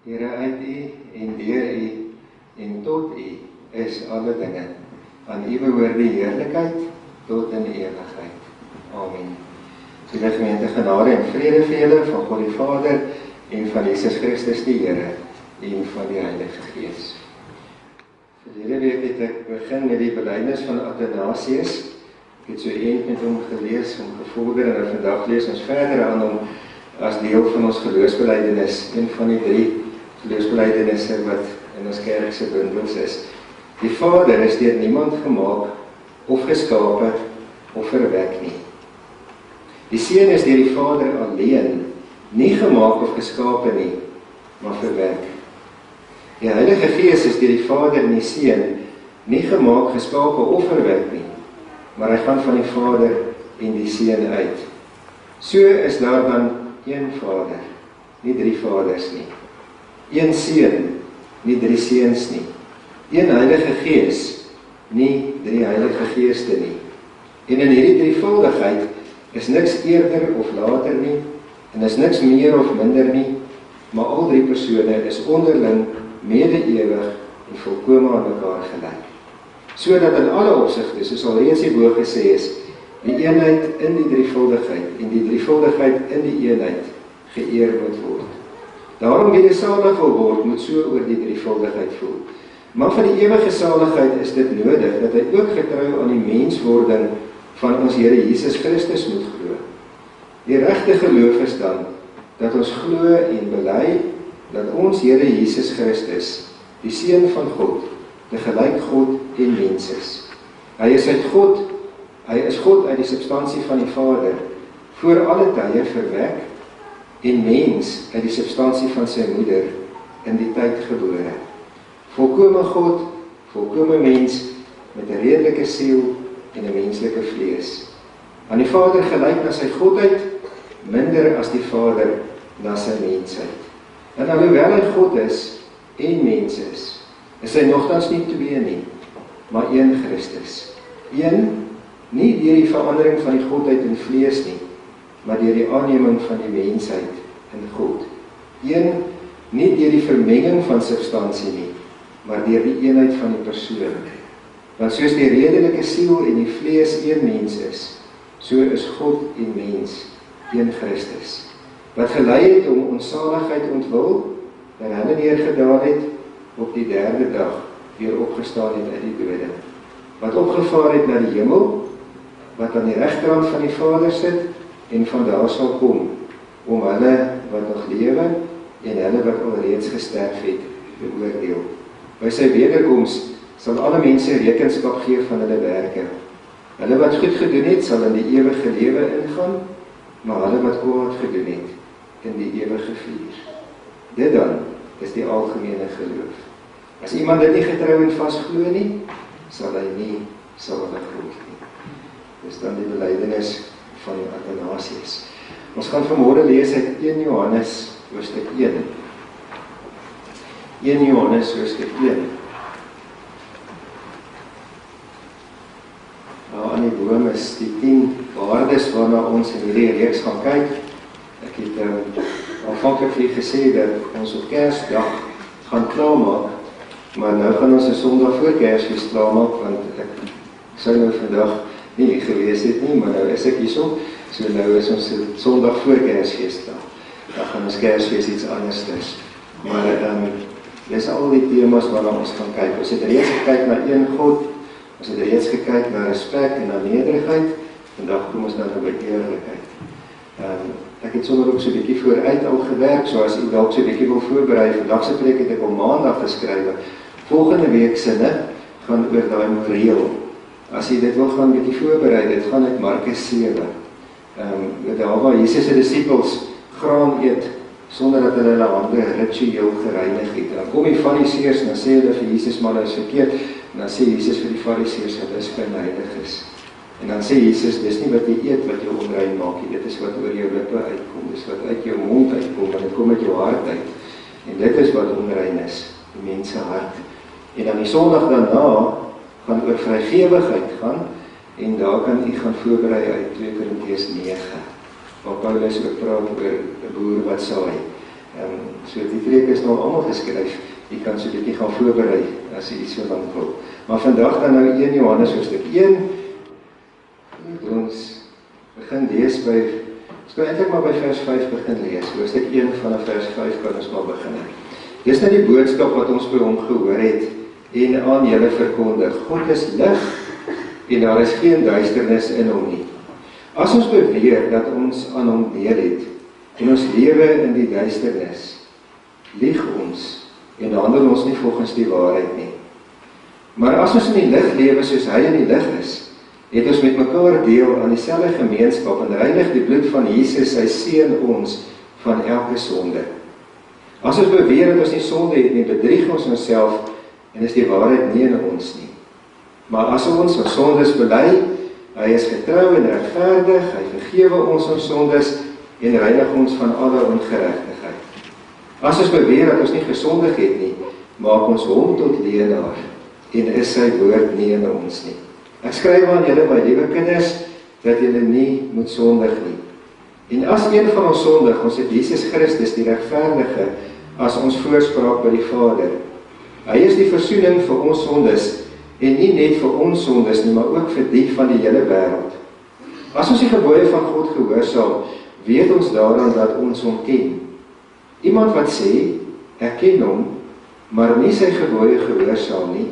Here, uit U en deur U en tot U is alle dinge. Aan U behoort die heerlikheid tot in ewigheid. Amen. Liewe gemeente, genade en vrede vir julle van God die Vader en van Jesus Christus die Here en van die Heilige Gees. Verlede week het ek begin met die belydenis van Athanasius. Ek het so eend met hom gelees, hom gevorder, en vandag lees ons verder aan hom as deel van ons geloofsbelydenis, een van die 3 geloofsbelydennisse wat in ons kerkse bundels is. Die Vader is deur niemand gemaak of geskape of verwek nie. Die Seun is deur die Vader alleen nie gemaak of geskape nie, maar verwek. Die Heilige Gees is deur die Vader en die Seun nie gemaak, geskape of verwek nie, maar hy gaan van die Vader en die Seun uit. So is daar dan een Vader, nie 3 vaders nie. Een Seun, nie 3 seuns nie. Een Heilige Gees, nie 3 Heilige Geeste nie. En in hierdie drievuldigheid is niks eerder of later nie, en is niks meer of minder nie, maar al 3 persone is onderling, mede-ewig en volkome aan mekaar gelyk. Sodat in alle opsigte, soos al reeds hierbo gesê is, die eenheid in die drievuldigheid en die drievuldigheid in die eenheid geëer moet word. Daarom wie die salig wil word, moet so oor die drievuldigheid voel. Maar vir die ewige saligheid is dit nodig, dat hy ook getrou aan die menswording van ons Here Jesus Christus moet glo. Die regte geloof is dan, dat ons glo en bely, dat ons Here Jesus Christus, die Seun van God, tegelyk God en mens is. Hy is God uit die substansie van die Vader, voor alle tye verwek, en mens uit die substansie van sy moeder, in die tyd gebore. Volkome God, volkome mens, met 'n redelike siel en 'n menslike vlees. Aan die Vader gelyk na sy godheid, minder as die Vader na sy mensheid. En alhoewel hy God is en mens is hy nogtans nie 2 nie, maar een Christus. Een, nie deur die verandering van die godheid in vlees nie, maar deur die aanneming van die mensheid in God. Een, nie deur die vermenging van substansie nie, maar deur die eenheid van die persoon. Want soos die redelike siel en die vlees een mens is, so is God en mens een Christus. Wat gelei het om ons saligheid ontwil, dat hy neergedaal het, op die 3de dag weer opgestaan het uit die dode. Wat opgevaar het na die hemel, wat aan die regterhand van die Vader sit, en van daar sal kom, om hulle wat nog lewe, en hulle wat alreeds gesterf het, beoordeel. By sy wederkoms sal alle mense rekenskap gee van hulle werke. Hulle wat goed gedoen het, sal in die ewige lewe ingaan, maar hulle wat kwaad gedoen het, in die ewige vuur. Dit dan is die algemene geloof. As iemand dit nie getrou en vas glo nie, sal hy nie salig word nie. Dis dan die belydenis van Athanasius. Ons gaan vanmôre lees uit 1 Johannes hoofstuk 1. 1 Johannes hoofstuk 1. Nou aan die boom is die 10 waardes waarna ons in hierdie reeks gaan kyk. Ek het aanvanklik vir gesê dat ons op Kersdag gaan klaarmaak, maar nou gaan ons 'n Sondag voor Kersfees klaarmaak, want ek sou nou vandag nie gewees het nie, maar nou is ek hierso, so nou is ons Sondag voor Kersfees klaar. Dan gaan ons Kersfees iets anders dus. Maar dis al die temas waarna ons gaan kyk. Ons het reeds gekyk na een God, ons het reeds gekyk na respek en na nederigheid, vandag kom ons dan by eerlikheid. Ek het sommer ook so 'n bietjie vooruit al gewerk, so as u dalk so 'n bietjie wil voorberei, vandag se preek het ek op Maandag geskryf. Volgende week sinne gaan oor daai moreel. As jy dit wil gaan 'n bietjie voorberei, dit gaan uit Markus 7. Daar waar Jesus se disippels graan eet, sonder dat hulle hande ritueel gereinig het. Dan kom die Fariseërs en dan sê hulle vir Jesus, maar dit is verkeerd, En dan sê Jesus vir die Fariseërs dat dis schijnheilig is. En dan sê Jesus, dis nie wat jy eet wat jou onrein maak nie, dit is wat oor jou lippe uitkom, dis wat uit jou mond uitkom, want dit kom uit jou hart uit. En dit is wat onrein is, die mense hart. En dan die Sondag daarna gaan oor vrygewigheid gaan, en daar kan u gaan voorberei uit 2 Korintiërs 9, waar Paulus ook praat oor 'n boer wat saai. So die preek is nou allemaal geskryf, jy kan so 'n bietjie gaan voorberei, as jy iets so lang wil. Maar vandag dan nou 1 Johannes hoofstuk 1, ons begin lees by, ons kan eintlik maar by vers 5 begin lees, hoofstuk 1 vanaf vers 5 kan ons maar begin. Dis nou die boodskap wat ons by hom gehoor het, en aan julle verkondig, God is lig, en daar is geen duisternis in hom nie. As ons beweer dat ons aan hom deel het, en ons lewe in die duisternis, lieg ons, en handel ons nie volgens die waarheid nie. Maar as ons in die lig lewe soos hy in die lig is, het ons met mekaar deel aan dieselfde gemeenskap, en reinig die bloed van Jesus, sy seun ons, van elke sonde. As ons beweer dat ons nie sonde het nie, bedrieg ons onsself, en is die waarheid nie in ons nie. Maar as ons sondes bely, hy is getrou en regverdig, hy vergewe ons sondes, en reinig ons van alle ongeregtigheid. As ons beweer dat ons nie gesondig het nie, maak ons hom tot leenaar, en is sy woord nie in ons nie. Ek skryf aan julle, my liewe kinders, dat julle nie moet sondig nie. En as een van ons sondig, ons het Jesus Christus, die regverdige, as ons voorspraak by die Vader. Hy is die versoening vir ons sondes, en nie net vir ons sondes nie, maar ook vir die van die hele wêreld. As ons die gebooie van God gehoorsaam, weet ons daaraan dat ons hom ken. Iemand wat sê, ek ken hom, maar nie sy gebooie gehoorsaam nie,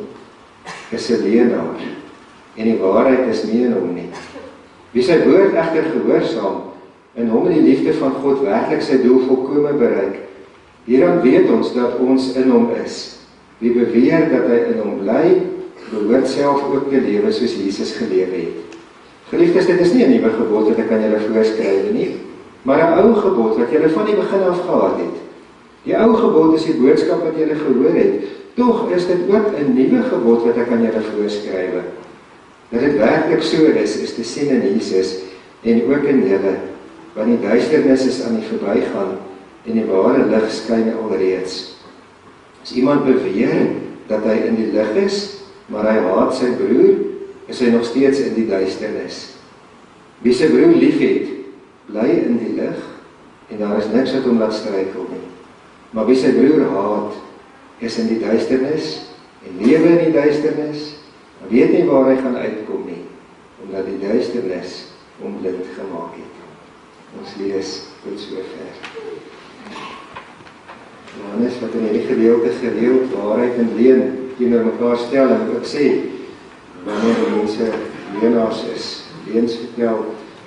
is 'n leienaar, en die waarheid is nie in hom nie. Wie sy woord egter gehoorsaam, en hom in die liefde van God werklik sy doel volkome bereik, hieraan weet ons dat ons in hom is. Wie beweer dat hy in hom bly, behoort self ook te lewe soos Jesus gelewe het. Geliefdes, dit is nie 'n nuwe gebod wat ek aan julle voorskryf nie, maar 'n ou gebod wat julle van die begin af gehad het. Die ou gebod is die boodskap wat julle gehoor het, tog is dit ook 'n nuwe gebod wat ek aan julle voorskryf. Dat dit werklik so is te sien in Jesus en ook in julle, want die duisternis is aan die verbygaan en die ware lig skyn alreeds. As iemand beweer dat hy in die lig is, maar hy haat sy broer, is hy nog steeds in die duisternis. Wie sy broer lief het, bly in die lig, en daar is niks wat hom laat struikel nie. Maar wie sy broer haat, is in die duisternis, en lewe in die duisternis, en weet nie waar hy gaan uitkom nie, omdat die duisternis hom blind gemaak het. Ons lees tot sover. Johannes wat in hierdie gedeelte gereeld waarheid en leuen teenoor mekaar stel en ook sê, wanneer mense leenaars is, leuns vertel,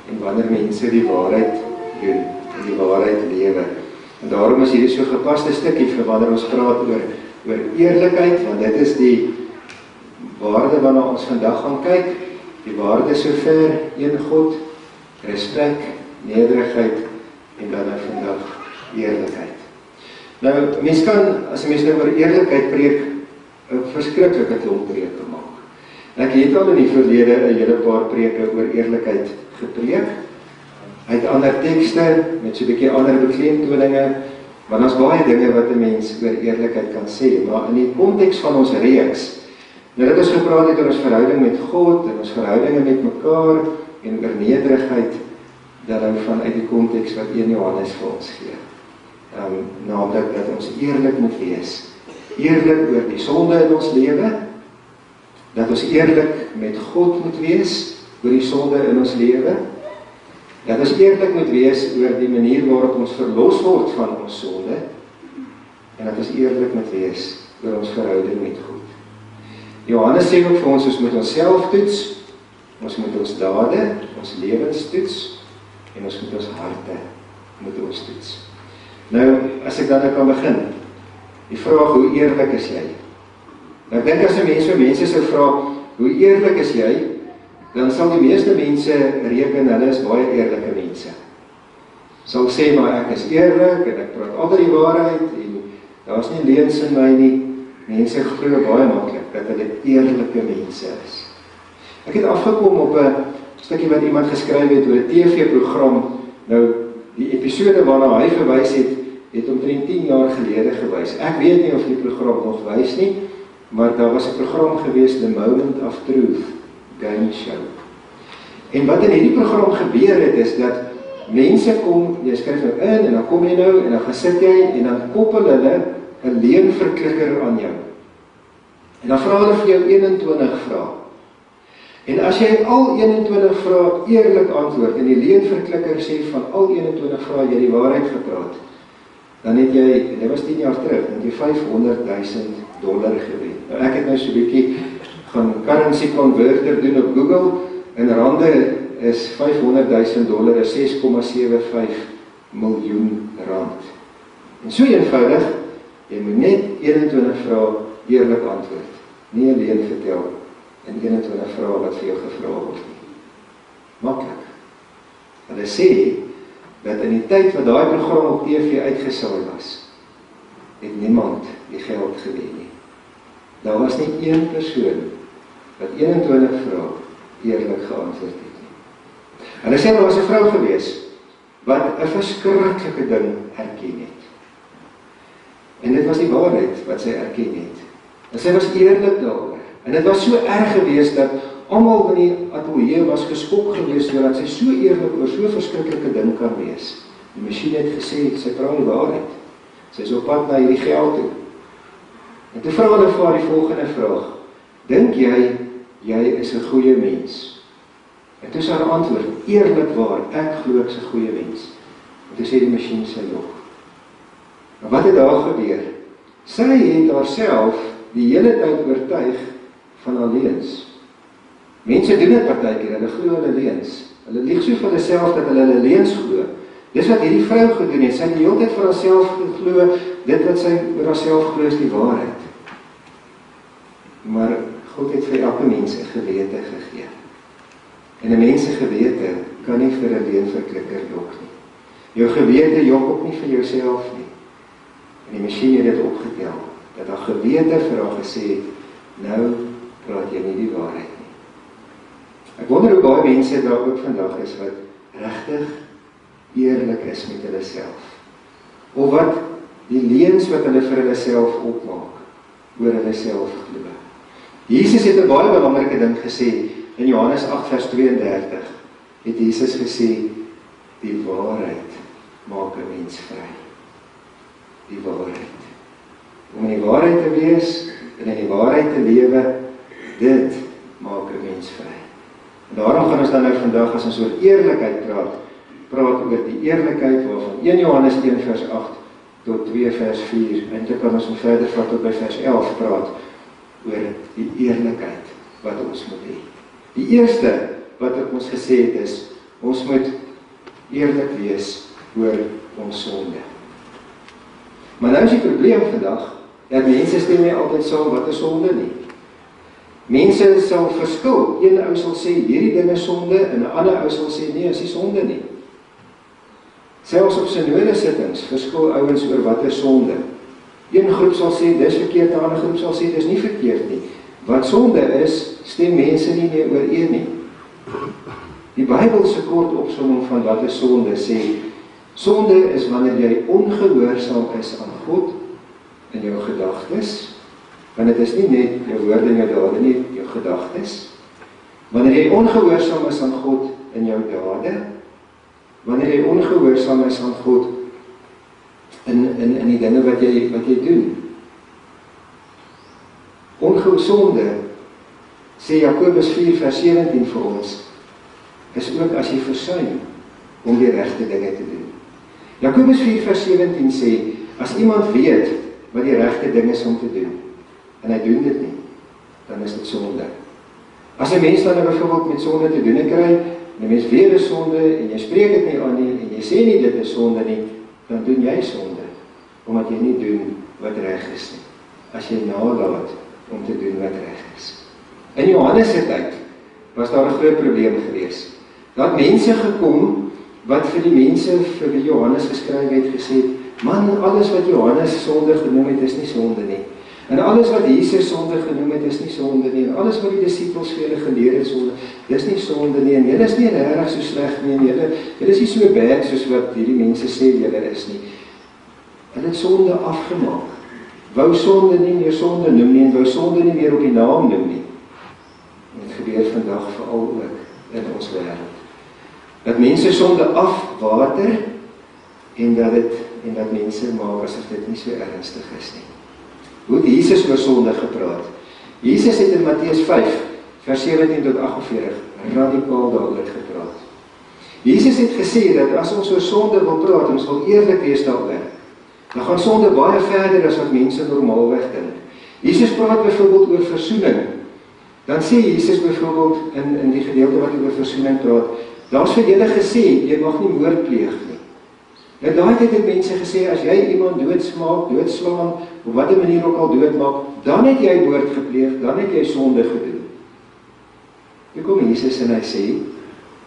en wanneer mense die waarheid doen, en die waarheid lewe. En daarom is hierdie so gepaste stukkie vir wanneer ons praat oor eerlikheid, want dit is die waarde waarna ons vandag gaan kyk, die waarde sover, een God, respek, nederigheid, en dan vandag eerlikheid. Nou, mens kan, as mens nou oor eerlikheid preek, 'n verskriklike klomp preke maak. Ek het al in die verlede 'n hele paar preke oor eerlikheid gepreek, uit ander tekste, met so 'n bietjie ander beklemtoninge, want daar's baie dinge wat 'n mens oor eerlikheid kan sê, maar in die konteks van ons reeks, nou dat ons gepraat het oor ons verhouding met God, en ons verhoudinge met mekaar, en oor nederigheid, dan vanuit die konteks wat 1 Johannes vir ons gee. Naamlik dat ons eerlik moet wees. Eerlik oor die sonde in ons lewe, dat ons eerlik met God moet wees oor die sonde in ons lewe, dat ons eerlik moet wees oor die manier waarop ons verlos word van ons sonde, en dat ons eerlik moet wees oor ons verhouding met God. Johannes sê ook vir ons moet onsself toets, ons moet ons dade, ons lewens toets, en ons moet ons harte moet ons toets. Nou, as ek dan kan begin, die vraag, hoe eerlik is jy? Nou, ek dink as 'n mens vir mense sou vra, hoe eerlik is jy, dan sal die meeste mense reken, hulle is baie eerlike mense. Sal sê, maar ek is eerlik, en ek praat altyd die waarheid, en daar is nie leuns in my nie, Mense glo baie maklik dat hulle eerlike mense is. Ek het afgekom op 'n stukkie wat iemand geskryf het oor 'n TV-program. Nou, die episode waarna hy verwys het omtrent 10 jaar gelede gewys. Ek weet nie of die program nog wys nie, maar daar was 'n program gewees, The Moment of Truth, game show. En wat in hierdie program gebeur het, is dat mense kom, jy skryf nou in, en dan kom jy nou, en dan gaan sit jy, en dan koppel hulle 'n leenverklikker aan jou. En dan vra hulle vir jou 21 vrae. En as jy al 21 vrae eerlik antwoord, en die leenverklikker sê van al 21 vrae jy die waarheid gepraat, dan het jy, en dit was 10 jaar terug, dan het jy $500,000 gewen. Nou ek het nou so 'n bietjie gaan currency converter doen op Google, en rande is $500,000 is 6,75 miljoen rand. En so eenvoudig, jy moet net 21 vrae eerlik antwoord, nie alleen vertel, en 21 vrae wat vir jou gevra word nie. Maklik. Hulle sê, dat in die tyd wat daai program op TV uitgesaai was, het niemand die geld gewen nie. Daar was nie een persoon wat 21 vrae eerlik geantwoord het nie. Hulle sê, daar was 'n vrou gewees, wat 'n verskriklike ding erken het. En dit was die waarheid wat sy erken het. En sy was eerlik daaroor. En dit was so erg gewees, dat almal in die ateljee was geskok gewees, doordat sy so eerlik oor so verskriklike ding kan wees. Die masjien het gesê, sy praat die waarheid. Sy is op pad na hierdie geld toe. En toe vra hulle vir haar die volgende vraag, dink jy is 'n goeie mens? En toe sy haar antwoord, eerlikwaar, ek glo ek's 'n goeie mens. En toe sê die masjien, sy log. Maar wat het daar gebeur? Sy het haarself die hele tyd oortuig van haar leuns. Mense doen dit partykeer, hulle glo hulle leuns. Hulle lieg so vir hulle self dat hulle leuns glo. Dis wat hierdie vrou gedoen het. Sy het die hele tyd vir haarself geglo, dit wat sy oor haarself glo is die waarheid. Maar God het vir elke mens 'n gewete gegee. En 'n mens se gewete kan nie vir 'n leenverklikker jok nie. Jou gewete jok ook nie vir jouself nie. En die masjien het dit opgetel, dat haar gewete vir haar gesê het, nou praat jy nie die waarheid nie. Ek wonder hoe baie mense daar ook vandag is wat regtig eerlik is met hulle self. Of wat die leuns wat hulle vir hulle self opmaak, oor hulle self glo. Jesus het 'n baie belangrike ding gesê, in Johannes 8 vers 32, het Jesus gesê, die waarheid maak 'n mens vry. Die waarheid. Om in die waarheid te wees, en in die waarheid te lewe, dit maak 'n mens vry. En daarom gaan ons dan nou vandag, as ons oor eerlikheid praat oor die eerlikheid, waarvan 1 Johannes 1 vers 8 tot 2 vers 4, eintlik kan ons verder vat tot by vers 11 praat, oor die eerlikheid wat ons moet hê. Die eerste wat ek ons gesê het is, ons moet eerlik wees oor ons sonde. Maar nou is die probleem vandag, dat mense stem nie altyd saam wat is sonde nie. Mense sal verskil, een ou sal sê, hierdie ding is sonde, en 'n ander ou sal sê, nee, is nie sonde nie. Selfs op synode sittings verskil ouens oor wat is sonde. Een groep sal sê, dis verkeerd, 'n ander groep sal sê, dis nie verkeerd nie. Wat sonde is, stem mense nie meer ooreen nie. Die Bybelse kort opsomming van wat is sonde sê, sonde is wanneer jy ongehoorsaam is aan God in jou gedagtes, want dit is nie net jou woorde en jou dade nie, jou gedagtes. Wanneer jy ongehoorsaam is aan God in jou dade, wanneer jy ongehoorsaam is aan God in die dinge wat jy doen. Sonde, sê Jakobus 4 vers 17 vir ons, is ook as jy versuim om die regte dinge te doen. Jakobus 4 vers 17 sê, as iemand weet wat die regte ding is om te doen, en hy doen dit nie, dan is dit sonde. As 'n mens dan byvoorbeeld met sonde te doen kry, en 'n mens weet 'n sonde, en jy spreek dit nie aan nie, en jy sê nie dit is sonde nie, dan doen jy sonde, omdat jy nie doen wat reg is nie, as jy nalat om te doen wat reg is. In Johannes se tyd was daar 'n groot probleem gewees. Daar het mense gekom, wat vir die mense vir wie Johannes geskryf het gesê, man, alles wat Johannes sonde genoem het, is nie sonde nie. En alles wat Jesus sonde genoem het, is nie sonde nie. En alles wat die disippels vir julle geleer het sonde, dis nie sonde nie. En julle is nie regtig so sleg nie. En julle is nie so bad soos wat hierdie mense sê julle is nie. Hulle het sonde afgemaak. Wou sonde nie meer sonde noem nie en wou sonde nie meer op die naam noem nie. En dit gebeur vandag veral ook in ons wêreld. Dat mense sonde afwater en dat mense maak asof dit nie so ernstig is nie. Hoe het Jesus oor sonde gepraat? Jesus het in Matteus 5, vers 17 tot 48, radikaal daaroor gepraat. Jesus het gesê dat as ons oor sonde wil praat, ons wil eerlik wees daaroor, dan gaan sonde baie verder as wat mense normaalweg dink. Jesus praat byvoorbeeld oor versoening. Dan sê Jesus byvoorbeeld in die gedeelte wat oor versoening praat, daar is vir julle gesê, jy mag nie moord pleeg nie. Nou daai tyd het mense gesê, as jy iemand doodslaan, op watter manier ook al doodmaak, dan het jy moord gepleeg, dan het jy sonde gedoen. Toe kom Jesus en hy sê,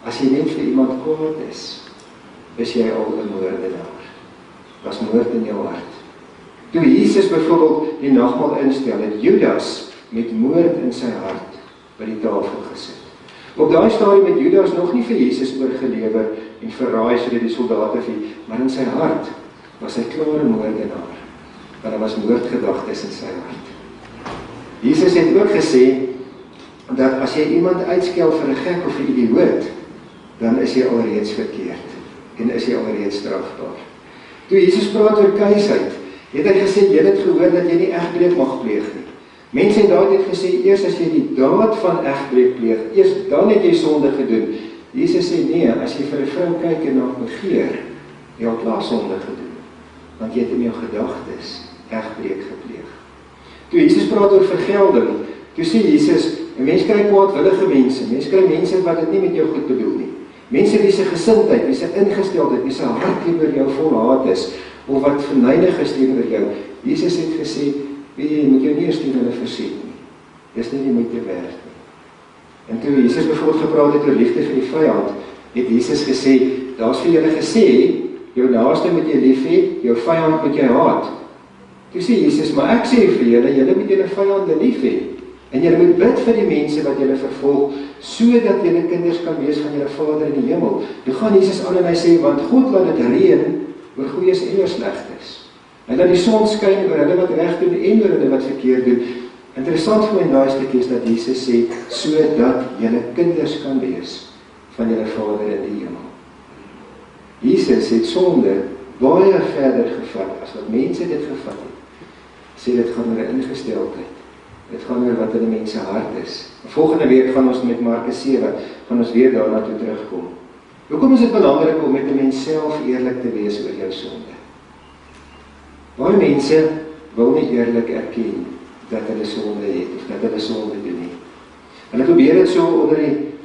as jy net vir iemand kwaad is jy al 'n moordenaar. Was moord in jou hart. Toe Jesus byvoorbeeld die nagmaal instel, het Judas met moord in sy hart by die tafel gesit. Op daai stadium het Judas nog nie vir Jesus oorgelewer en verraai sodat die soldate vir, maar in sy hart was hy klaar 'n moordenaar, want daar was moordgedagtes in sy hart. Jesus het ook gesê, dat as jy iemand uitskel vir 'n gek of 'n idioot, dan is jy alreeds verkeerd, en is jy alreeds strafbaar. Toe Jesus praat oor kuisheid, het hy gesê, jy het gehoor dat jy nie egbreek mag pleeg nie. Mense het daardie gesê, eers as jy die daad van egbreek pleeg, eers dan het jy sonde gedoen. Jesus sê, nee, as jy vir 'n vrou kyk en haar begeer, jy het klaar sonde gedoen, want jy het in jou gedagtes egbreek gepleeg. Toe Jesus praat oor vergelding, toe sê Jesus, 'n mens kry kwaadwillige mense, mens kry mense wat dit nie met jou goed bedoel nie. Mense wie se gesindheid, wie se ingesteldheid, wie se hart teenoor jou vol haat is, of wat vernydig is teenoor jou. Jesus het gesê, jy moet jou nie eens teen hulle verset nie. Dis nie die moeite werd nie. En toe Jesus bijvoorbeeld gepraat het oor liefde vir die vyand, het Jesus gesê, daar is vir julle gesê, jou naaste moet jy lief hê, jou vyand moet jy haat. Toe sê Jesus, maar ek sê vir julle moet julle vyande lief hê. En julle moet bid vir die mense wat julle vervolg, sodat julle kinders kan wees van julle Vader in die hemel. Toe gaan Jesus aan en hy sê, want God laat dit reën oor goeies en oor slegtes. En dat die son skyn oor hulle wat reg doen en oor hulle wat verkeerd doen. Interessant vir my in daai stukkie is dat Jesus sê, sodat julle kinders kan wees van julle Vader in die hemel. Jesus het sonde baie verder gevat as wat mense dit gevat het. Sê dit gaan oor 'n ingesteldheid. Dit gaan oor wat in die mense hart is. Volgende week gaan ons met Markus 7, gaan ons weer daarna toe terugkom. Hoekom is dit belangrik om met 'n mens self eerlik te wees oor jou sonde? Baie mense wil nie eerlik erken dat hulle sonde het, of dat hulle sonde doen nie. Hulle probeer dit so onder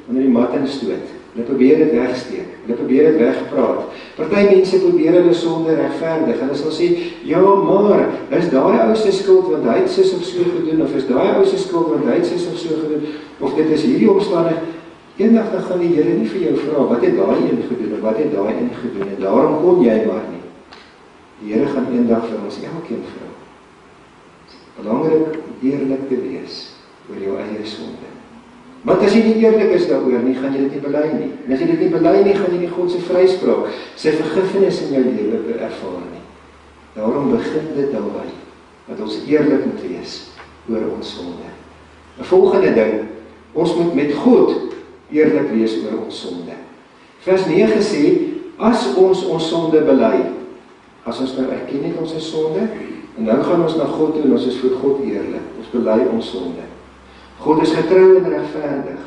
die mat instoot. Hulle probeer dit wegsteek. Hulle probeer dit wegpraat. Party mense probeer hulle sonde regverdig. Hulle sal sê, ja, maar is daai ou se skuld want hy het sis of so gedoen, of is daai ou se skuld want hy het sis of so gedoen, of dit is hierdie omstandigheid. Eendag dan gaan die Here nie vir jou vra, wat het daai een gedoen, of wat het daai een gedoen, en daarom kon jy maar nie. Die Here gaan eendag vir ons elkeen vra. Belangrik om eerlik te wees oor jou eie sonde. Want as jy nie eerlik is daaroor nie, gaan jy dit nie bely nie. En as jy dit nie bely nie, gaan jy nie God se vryspraak, sy vergifnis in jou lewe ervaar nie. Daarom begin dit daarby, dat ons eerlik moet wees oor ons sonde. 'n Volgende ding, ons moet met God eerlik wees oor ons sonde. Vers 9 sê, as ons sonde bely, as ons nou erken het ons sonde, en nou gaan ons na God toe en ons is voor God eerlik, ons bely ons sonde. God is getrou en regverdig.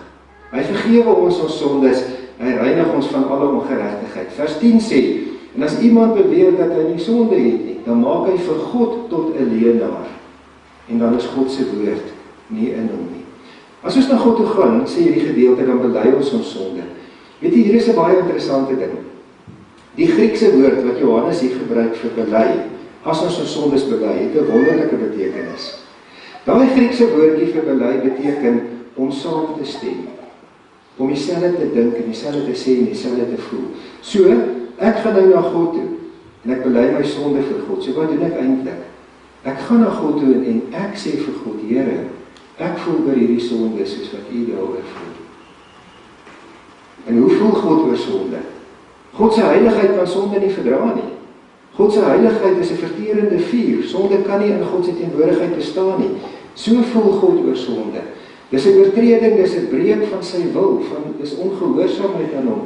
Hy vergewe ons sondes, hy reinig ons van alle ongeregtigheid. Vers 10 sê, en as iemand beweer dat hy nie sonde het nie, dan maak hy vir God tot 'n leienaar. En dan is God se woord nie in hom nie. As ons na God toe gaan, sê hierdie gedeelte, dan bely ons sonde. Weet jy, hier is 'n baie interessante ding. Die Griekse woord wat Johannes hier gebruik vir bely, as ons sondes bely, het 'n wonderlike betekenis. Daai Griekse woordjie vir bely beteken om saam te stem, om dieselfde te dink en dieselfde te sê en dieselfde te voel. So, ek gaan nou na God toe en ek bely my sonde vir God. So wat doen ek eintlik? Ek gaan na God toe en ek sê vir God, Here, ek voel oor hierdie sonde soos wat U daaroor voel. En hoe voel God oor sonde? God se heiligheid kan sonde nie verdra nie. God se heiligheid is 'n verterende vuur. Sonde kan nie in God se teenwoordigheid bestaan nie. So voel God oor sonde. Dis 'n oortreding, dis 'n breek van sy wil, dis ongehoorsaamheid aan hom.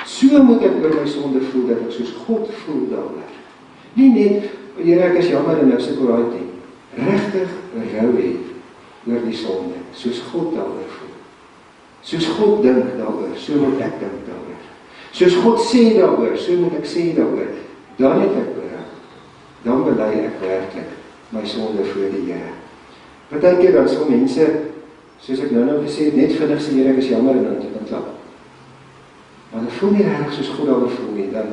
So moet ek oor my sonde voel, dat ek soos God voel daaroor. Nie net, Here, ek is jammer en nou sit ek raai nie. Regtig berou hê oor die sonde, soos God daaroor voel. Soos God dink daaroor, so moet ek dink daaroor. Soos God sê daaroor, so moet ek sê daaroor. Dan het ek berou. Dan bely ek werklik my sonde voor die Here. Partykeer dan so mense, soos ek nou gesê het, net vinnig sê, Here, ek is jammer en dan klap. Maar dan voel nie regtig soos God daaroor voel nie, dan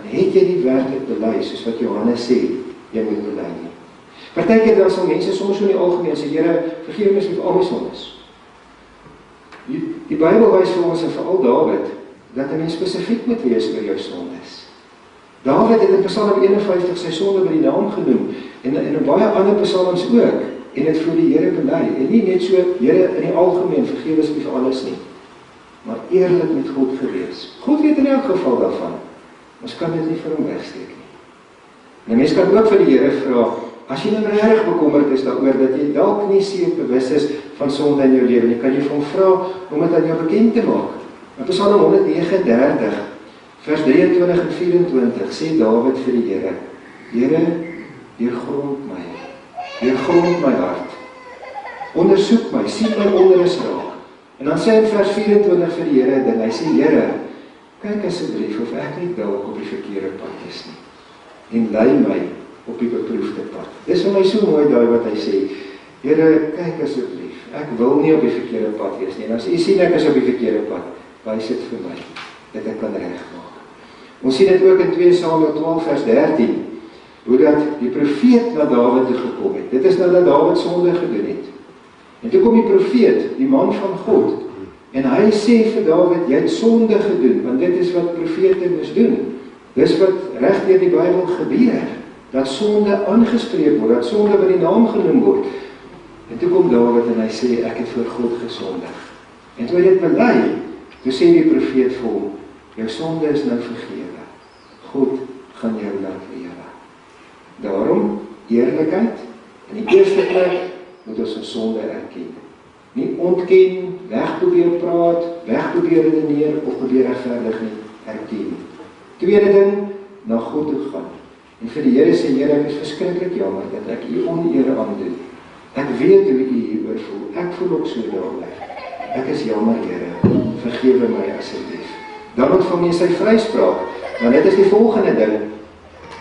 het jy nie werklik bely, soos wat Johannes sê, jy moet bely nie. Partykeer dan so mense soms so in die algemeen sê, Here, vergewe my vir al my sondes. Die Bybel wys vir ons en veral Dawid, dat 'n mens spesifiek moet wees oor jou sondes. Dawid het in Psalm 51 sy sonde by die naam genoem, en in baie ander psalms ook, en het voor die Here bely, en nie net so, Here, in die algemeen, vergewe my vir alles nie, maar eerlik met God gewees. God weet in elk geval daarvan, ons kan dit nie vir hom wegsteek nie. En 'n mens kan ook vir die Here vra, as jy nou regtig bekommerd is daaroor, dat jy dalk nie seker bewus is van sonde in jou lewe nie, kan jy vir hom vra om dit aan jou bekend te maak. In Psalm 139, vers 23 en 24, sê Dawid vir die Here, Here, deurgrond my hart, ondersoek my, sien my onrus raak. En dan sê hy in vers 24 vir die Here, dan hy sê, Here, kyk asseblief of ek nie dalk op die verkeerde pad is nie, en lei my op die beproefde pad. Dis vir my so mooi daai wat hy sê, Here, kyk asseblief, ek wil nie op die verkeerde pad wees nie, en as u sien ek is op die verkeerde pad, wys dit vir my, dat ek kan regmaak. Ons sien dit ook in 2 Samuel 12 vers 13, hoe dat die profeet na Dawid toe gekom het. Dit is nou dat Dawid sonde gedoen het. En toe kom die profeet, die man van God, en hy sê vir Dawid, jy het sonde gedoen, want dit is wat profete moes doen. Dis wat reg deur die Bybel gebeur, dat sonde aangespreek word, dat sonde by die naam genoem word. En toe kom Dawid en hy sê, ek het voor God gesondig. En toe hy dit bely, toe sê die profeet vir hom, jou sonde is nou vergewe. God gaan jou laat lewe. Daarom, eerlikheid, in die eerste plek, moet ons ons sonde erken. Nie ontken, weg probeer praat, weg probeer redeneer, of probeer regverdig nie, erken. Tweede ding, na God toe gaan. En vir die Here sê, Here, ek is verskriklik jammer, dat ek u onere aandoen. Ek weet hoe u hieroor voel, ek voel ook so daaroor. Ek is jammer, Here, vergewe my asseblief. Dan ontvang jy sy vryspraak, want dit is die volgende ding.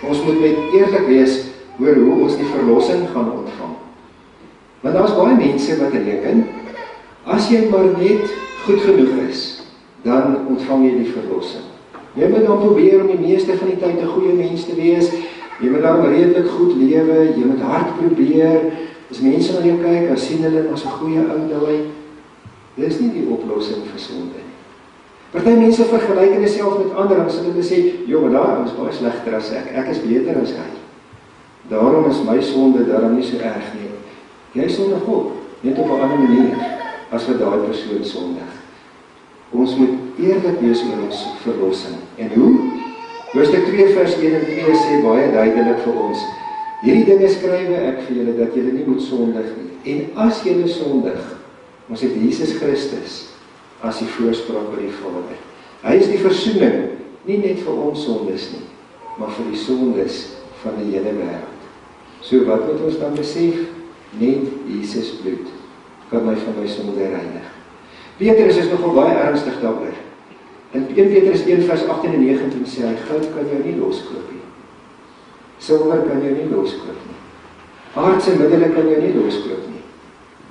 Ons moet met eerlik wees oor hoe ons die verlossing gaan ontvang. Want daar is baie mense wat reken, as jy maar net goed genoeg is, dan ontvang jy die verlossing. Jy moet dan probeer om die meeste van die tyd 'n goeie mens te wees, jy moet dan redelik goed lewe, jy moet hard probeer, as mense na jou kyk, dan sien hulle as 'n goeie ou daai. Dis nie die oplossing vir sonde nie. Party mense vergelyk hulle self met ander, en hulle sê, maar daar is baie slegter as ek is beter as hy. Daarom is my sonde daarom nie so erg nie. Jy sondig ook, net op 'n ander manier, as wat daai persoon sondig. Ons moet eerlik wees oor ons verlossing. En hoe? Hoofstuk 2 vers 1 en 2 sê baie duidelik vir ons, hierdie dinge skrywe ek vir julle, dat julle nie moet sondig nie. En as julle sondig, ons het Jesus Christus as die voorspraak by die Vader. Hy is die versoening, nie net vir ons sondes nie, maar vir die sondes van die hele wêreld. So wat moet ons dan besef? Net Jesus bloed kan my van my sonde reinig. Petrus is nogal baie ernstig daaroor. In 1 Petrus 1 vers 18 en 19 sê hy, goud kan jou nie loskoop nie. Silwer kan jou nie loskoop nie. Aardse middele kan jou nie loskoop nie.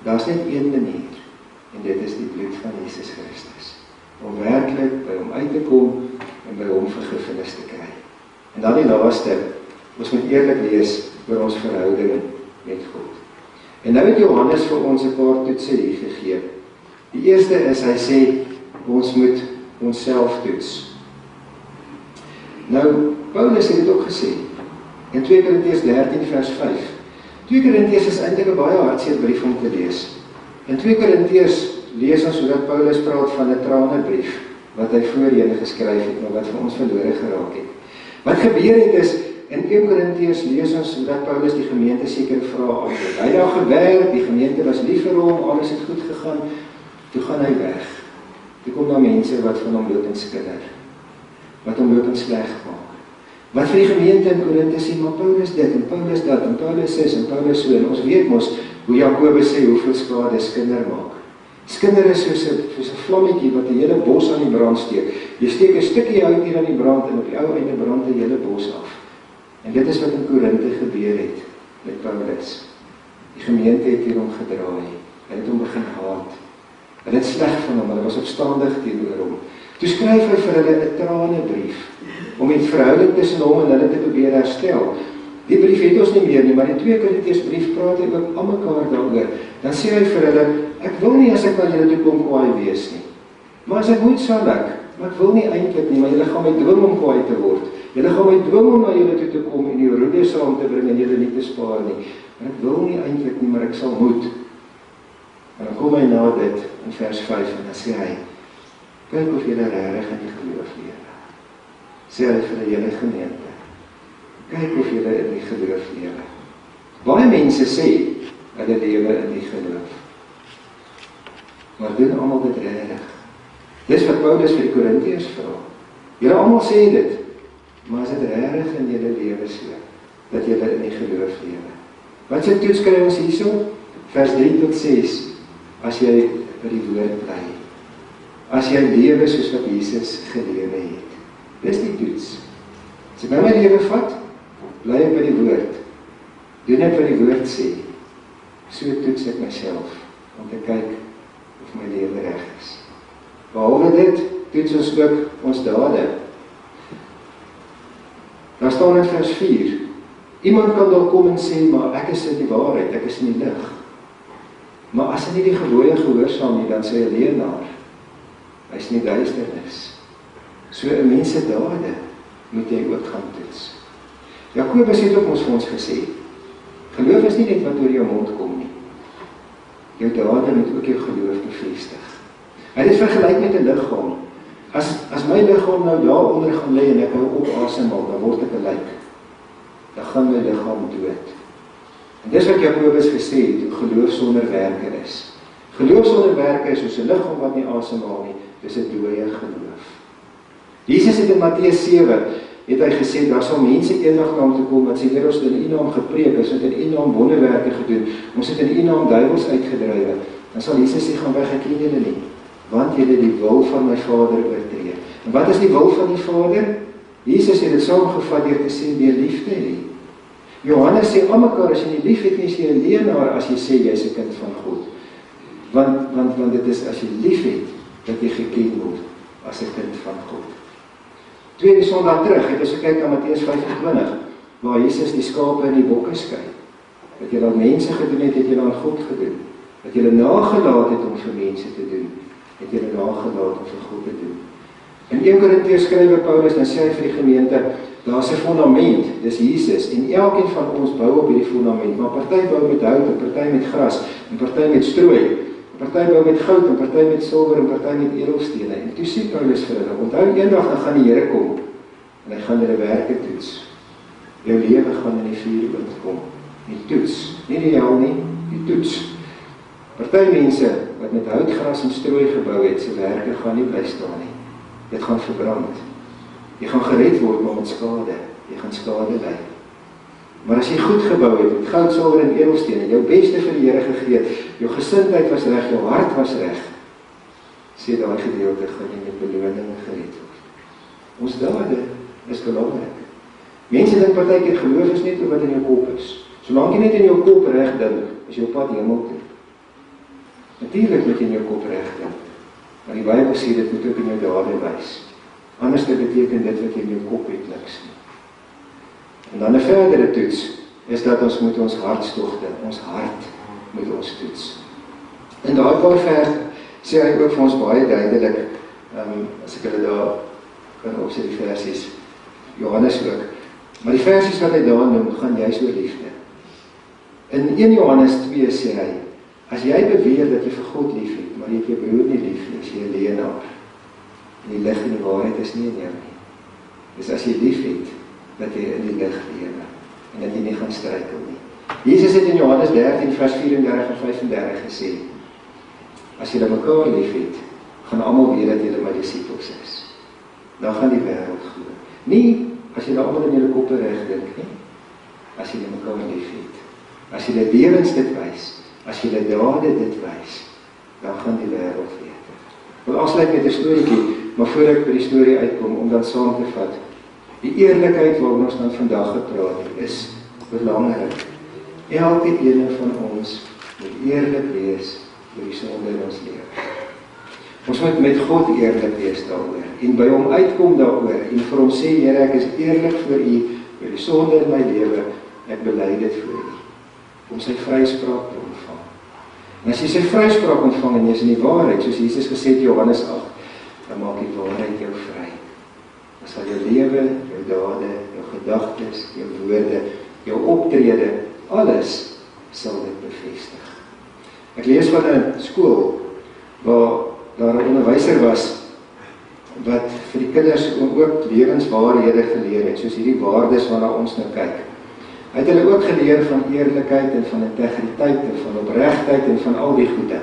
Daar's net een manier, en dit is die bloed van Jesus Christus. Om werklik by hom uit te kom en by hom vergifnis te kry. En dan die laaste, ons moet eerlik wees oor ons verhouding met God. En nou het Johannes vir ons 'n paar toetse hier gegee. Die eerste is, hy sê, ons moet onsself toets. Nou, Paulus het dit ook gesê, in 2 Korintiërs 13 vers 5, 2 Korintiërs is eintlik 'n baie hartseer brief om te lees. In 2 Korintiërs lees ons hoe dat Paulus praat van 'n tranebrief wat hy voorheen geskryf het, maar wat vir ons verlore geraak het. Wat gebeur het is, in 1 Korintiërs lees ons hoe dat Paulus die gemeente seker vra, hy het daar gewerk, die gemeente was lief vir hom, alles het goed gegaan, toe gaan hy weg. Toe kom daar mense wat van hom loop en skinder, wat hom loop en sleg maak. Wat vir die gemeente in Korinthe sê, maar Paulus dit, en Paulus dat, en Paulus is, en Paulus so, en ons weet mos, hoe Jakobus sê, hoeveel skade skinder maak. Skinder is soos 'n vlammetjie wat 'n hele bos aan die brand steek. Jy steek 'n stukkie hout hier aan die brand, en op die ou einde brand 'n hele bos af. En dit is wat in Korinthe gebeur het, met Paulus. Die gemeente het hier hom gedraai, hy het hom begin haat. Hulle het sleg van hom, hulle was opstandig teenoor hom. Toe skryf hy vir hulle 'n tranebrief, om die verhouding tussen hom en hulle te probeer herstel. Die brief het ons nie meer nie, maar die 2 Korintiërs brief praat hy ook aan mekaar daaroor. Dan sê hy vir hulle, ek wil nie as ek na julle toe kom kwaai wees nie. Maar as ek moet sal ek, maar ek wil nie eintlik nie, maar julle gaan my dwing om kwaai te word. Julle gaan my dwing om na julle toe te kom en die roede saam te bring en julle nie te spaar nie. Maar ek wil nie eintlik nie, maar ek sal moet. En dan kom hy na dit in vers 5 en dan sê hy, kyk of julle regtig in die geloof lewe. Sê hy vir die hele gemeente, kyk of julle in die geloof lewe. Baie mense sê, hulle lewe in die geloof. Maar doen almal dit regtig? Dis wat Paulus vir die Korintiërs vra. Julle almal sê dit, maar is dit regtig in julle lewe so, dat julle in die geloof lewe? Wat se toets kry ons hierso? Vers 3 tot 6, as jy by die woord bly, as jy lewe soos wat Jesus gelewe het. Dis die toets. As ek nou my lewe vat, bly ek by die woord, doen ek wat die woord sê, so toets ek myself, om te kyk of my lewe reg is. Behalwe dit, toets ons ook ons dade. Daar staan in vers 4, iemand kan dan kom en sê, maar ek is in die waarheid, ek is in die lig. Maar as hy nie die gebooie gehoorsaam nie, dan sê hy leenaar. Hy is nie duisternis. So 'n mens se dade moet jy ook gaan toets. Jakobus het ook ons vir ons gesê, geloof is nie net wat oor jou mond kom nie. Jou dade moet ook jou geloof bevestig. Hy het dit vergelyk met 'n liggaam. As my liggaam nou daaronder gaan lê en ek hou op asemhaal, dan word ek 'n lijk. Dan gaan my liggaam dood. En dis wat Jakobus gesê het, hoe geloof sonder werke is. Geloof sonder werke is soos 'n liggaam wat nie asemhaal nie, dis 'n dooie geloof. Jesus het in Matteus 7, het hy gesê, daar sal mense eendag na hom toe kom, wat sê, Here, ons het in U naam gepreek, ons het in U naam wonderwerke gedoen, ons het in U naam duiwels uitgedrywe. Dan sal Jesus sê, gaan weg, ek ken julle nie, want julle die wil van my Vader oortree. En wat is die wil van die Vader? Jesus het dit saamgevat deur te sê, deur lief te hê. Johannes sê almekaar, as jy nie lief het nie, is jy 'n leenaar as jy sê jy is 'n kind van God. Want dit is as jy lief het, dat jy geken word as 'n kind van God. Tweede Sondag terug, het ons gekyk na Matteus 25, waar Jesus die skape en die bokke skei. Dat jy aan mense gedoen het, het jy aan God gedoen. Dat jy nagelaat het om vir mense te doen, het jy nagelaat om vir God te doen. In 1 Korintiërs skrywe Paulus, dan sê hy vir die gemeente, daar's 'n fondament, dis Jesus, en elkeen van ons bou op hierdie fondament, maar party bou met hout, en party met gras, en party met strooi, en party bou met goud, en party met silwer, en party met edelstene. En toe sê Paulus vir hulle, onthou eendag dan gaan die Here kom, en hy gaan julle werke toets. Jou lewe gaan in die vuurwind kom, die toets, nie die hel nie, die toets. Party mense wat met hout, gras en strooi gebou het, se werke gaan nie bly staan nie. Dit gaan verbrand. Jy gaan gered word, maar met skade. Jy gaan skade ly. Maar as jy goed gebou het, met goud, silwer en edelstene, jou beste vir die Here gegee het, jou gesindheid was reg, jou hart was reg, sê daai gedeelte gaan jy met beloning gered word. Ons dade is belangrik. Mense dink partykeer geloof is net wat in jou kop is. Solank jy net in jou kop reg dink, is jou pad hemel toe. Natuurlik moet jy in jou kop reg dink, maar die Bybel sê dit moet ook in jou dade wys. Anders beteken dit wat jy in jou kop het niks nie. En dan 'n verdere toets is dat ons moet ons hartstogte, ons hart moet ons toets. En daai paar verse sê hy ook vir ons baie duidelik, as ek hulle daar kan opsê die versies, Johannes ook. Maar die versies wat hy daar noem, gaan juist oor liefde. In 1 Johannes 2 sê hy, as jy beweer dat jy vir God lief het, maar jy het jou broer nie lief nie, as jy 'n leienaar, en die lig en die waarheid is nie in jou nie. Dis as jy lief het, dat jy in die lig lewe, en dat jy nie gaan struikel nie. Jesus het in Johannes 13 vers 34 en 35 gesê, as jy mekaar lief het, gaan almal weet dat jy my disippels is. Dan gaan die wêreld glo. Nie as jy almal in julle koppe reg dink nie, as jy mekaar lief het. As jy lewens dit wys, as jy dade dit wys, dan gaan die wêreld weet. Ek wil afsluit met 'n storieetjie, maar voor ek by die storie uitkom, om dan saam te vat. Die eerlikheid waaroor ons dan vandag gepraat het, is belangrik. Elke een van ons moet eerlik wees oor die sonde in ons lewe. Ons moet met God eerlik wees daaroor, en by hom uitkom daaroor, en vir hom sê, Here, ek is eerlik voor u, oor die sonde in my lewe, ek bely dit voor u, om sy vryspraak te ontvang. En as jy sy vryspraak ontvang, en jy is in die waarheid, soos Jesus gesê het, Johannes 8, dan maak die waarheid jou vry. Dan sal jou lewe, jou dade, jou gedagtes, jou woorde, jou optrede, alles sal dit bevestig. Ek lees van 'n skool, waar daar 'n onderwyser was, wat vir die kinders ook lewenswaarhede geleer het, soos hierdie waardes waarna ons nou kyk. Hy het hulle ook geleer van eerlikheid en van integriteit en van opregtheid en van al die goede.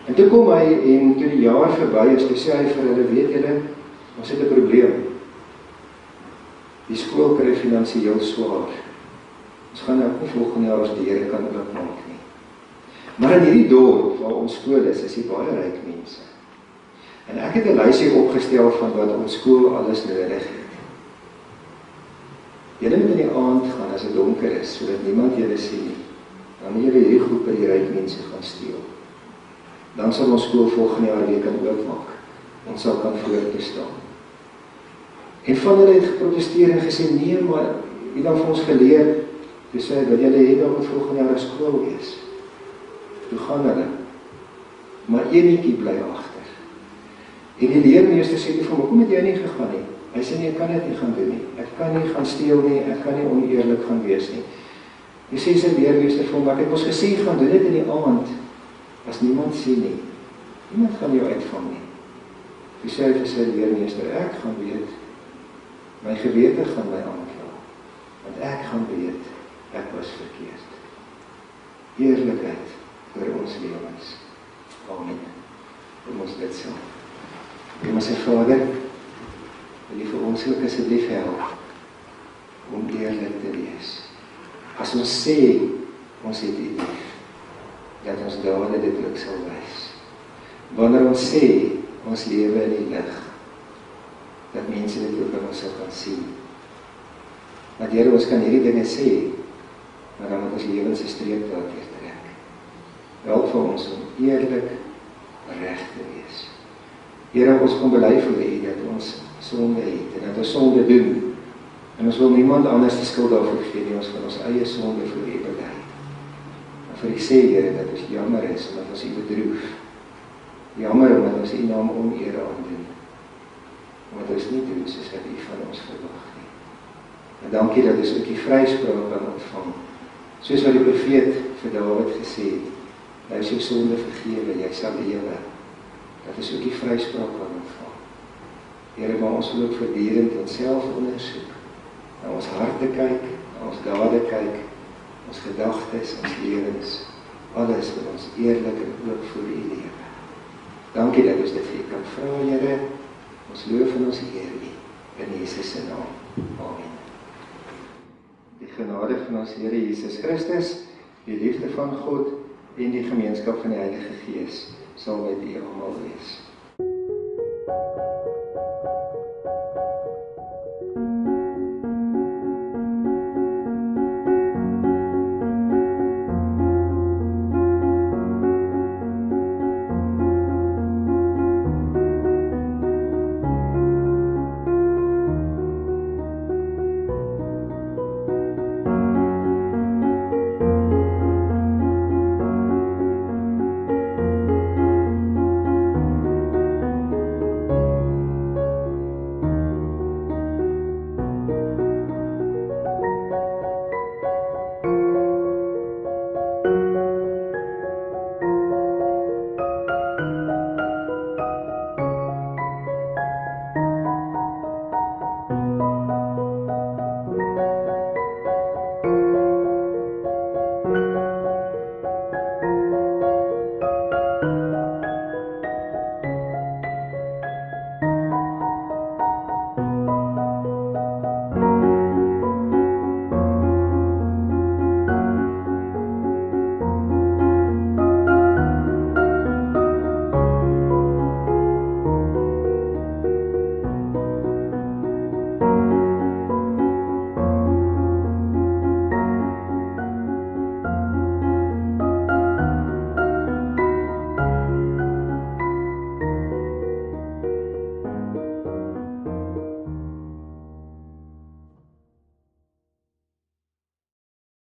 En toe kom hy en toe die jaar verby is, toe sê hy vir hulle, weet julle, ons het 'n probleem. Die skool kry finansiëel swaar. Ons gaan nou nie volgende jaar ons deure kan oopmaak nie. Maar in hierdie dorp waar ons skool is die baie ryk mense. En ek het 'n lysie opgestel van wat ons skool alles nodig het. Julle moet in die aand gaan as dit donker is, sodat niemand julle sien nie. Dan moet julle hierdie groep by die ryk mense gaan steel. Dan sal ons skool volgende jaar weer kan oopmaak. Ons sal kan voortbestaan. En van hulle het geprotesteer en gesê, nee, maar wie dan vir ons geleer, toe sê dat julle het dan volgende jaar 'n skool wees. Toe gaan hulle. Maar eenetjie bly agter. En die leermeester sê vir hom, hoekom het jy nie gegaan nie? Hy sê, nee, ek kan dit nie gaan doen nie. Ek kan nie gaan steel nie, ek kan nie oneerlik gaan wees nie. Hy sê sy leermeester vir hom, maar ek het ons gesê, gaan doen dit in die aand, as niemand sien nie. Niemand gaan jou uitvang nie. Hy sê vir sy leermeester, ek gaan weet, my gewete gaan my aankla, want ek gaan weet, ek was verkeerd. Eerlikheid vir ons lewens. Amen. Kom ons dit so. Hemelse Vader, wil U vir ons ook asseblief help om eerlik te wees. As ons sê, ons het U lief, dat ons dade dit ook sal wys. Wanneer ons sê, ons lewe in die lig, dat mense dit ook in ons sal kan sien. Dat Here, ons kan hierdie dinge sê, maar dan moet ons lewens 'n streep daarteer trek. Help vir ons om eerlik reg te wees. Here, ons kom bely voor U dat ons sonde het en dat ons sonde doen. En ons wil niemand anders die skuld daarvoor gee nie, ons van ons eie sonde voor U bely. En vir U sê, Here, dat ons jammer is omdat ons U bedroef. Jammer omdat ons U naam oneer aandoen. Omdat ons nie doen soos wat U van ons verwag nie. En dankie dat ons ook die vryspraak kan ontvang. Soos wat die profeet vir Dawid gesê het, hy is jou sonde vergewe, jy sal lewe. Dat ons ook die vryspraak kan ontvang. Here, maar ons wil ook voortdurend onsself ondersoek, na ons harte kyk, na ons dade kyk, ons gedagtes, ons lewens, alles wat ons eerlik en oop voor U lewe. Dankie dat ons dit vir U kan vra, Here. Ons loof en ons eer U in Jesus se naam. Amen. Die genade van ons Here Jesus Christus, die liefde van God en die gemeenskap van die Heilige Gees sal met U almal wees.